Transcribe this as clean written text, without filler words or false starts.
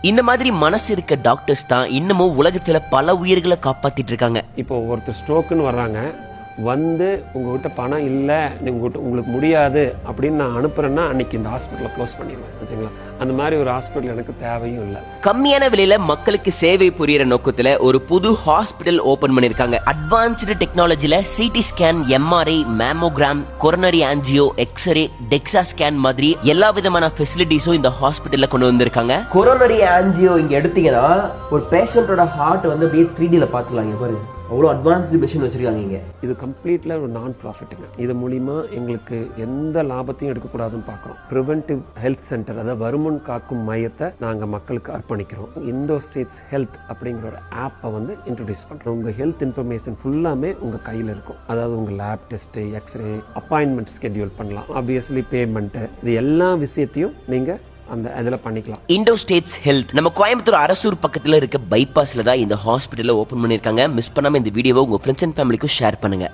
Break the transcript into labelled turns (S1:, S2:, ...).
S1: இந்த மாதிரி மனசு இருக்க டாக்டர்ஸ் தான் இன்னமும் உலகத்துல பல உயிர்களை காப்பாத்திட்டு இருக்காங்க.
S2: இப்போ ஒருத்தர் ஸ்ட்ரோக்குன்னு வர்றாங்க, வந்து உங்ககிட்ட பணம் இல்லை, உங்களுக்கு முடியாது அப்படின்னு நான் அனுப்புறேன்னா அன்னைக்கு இந்த ஹாஸ்பிட்டலை க்ளோஸ் பண்ணிடுவேன் வச்சுங்களா. அந்த மாதிரி ஒரு ஹாஸ்பிட்டல் எனக்கு தேவையும் இல்லை.
S1: கம்மியான விலையில மக்களுக்கு சேவை புரியுற நோக்கத்துல ஒரு புது ஹாஸ்பிட்டல் ஓபன் பண்ணிருக்காங்க. அட்வான்ஸ்டு டெக்னாலஜில CT scan, MRI, mammogram, coronary angio, X ray, DEXA scan மாதிரி எல்லா விதமான ஃபெசிலிட்டிஸும் இந்த ஹாஸ்பிட்டல்ல கொண்டு வந்திருக்காங்க.
S3: கொரோனரி ஆன்ஜியோ இங்க எடுத்தீங்கன்னா ஒரு பேஷண்டோட ஹார்ட் வந்து அப்படியே 3Dல பார்த்துலாம். இங்க பாருங்க, அவ்வளோ அட்வான்ஸ்டு மிஷின் வச்சிருக்காங்க இங்க.
S2: இது கம்ப்ளீட்ல ஒரு நான் ப்ராஃபிட்டுங்க. இது மூலிமா எங்களுக்கு எந்த லாபத்தையும் எடுக்கக்கூடாதுன்னு பார்க்குறோம். ப்ரிவென்டிவ் ஹெல்த் சென்டர், அதாவது வருமுன் காக்கும் மையத்தை நாங்கள் மக்களுக்கு அர்ப்பணிக்கிறோம். இந்தோ ஸ்டேட்ஸ் ஹெல்த் அப்படிங்கிற ஒரு ஆப்பை வந்து இன்ட்ரடியூஸ் பண்ணுறோம். உங்கள் ஹெல்த் இன்ஃபர்மேஷன் ஃபுல்லாமே உங்கள் கையில் இருக்கும். அதாவது உங்கள் lab test, x-ray, appointment schedule பண்ணலாம், ஆப்வியஸ்லி பேமெண்ட்டு, இது எல்லா விஷயத்தையும் நீங்கள் அந்த அதில் பண்ணிக்கலாம்.
S1: இண்டோ ஸ்டேட்ஸ் ஹெல்த் நம்ம கோயம்புத்தூர் அரசூர் பக்கத்துல இருக்க பைபாஸ்ல தான் இந்த ஹாஸ்பிட்டலை ஓபன் பண்ணிருக்காங்க. மிஸ் பண்ணாம இந்த வீடியோவை உங்க ஃப்ரெண்ட்ஸ் அண்ட் ஃபேமிலிக்கும் ஷேர் பண்ணுங்க.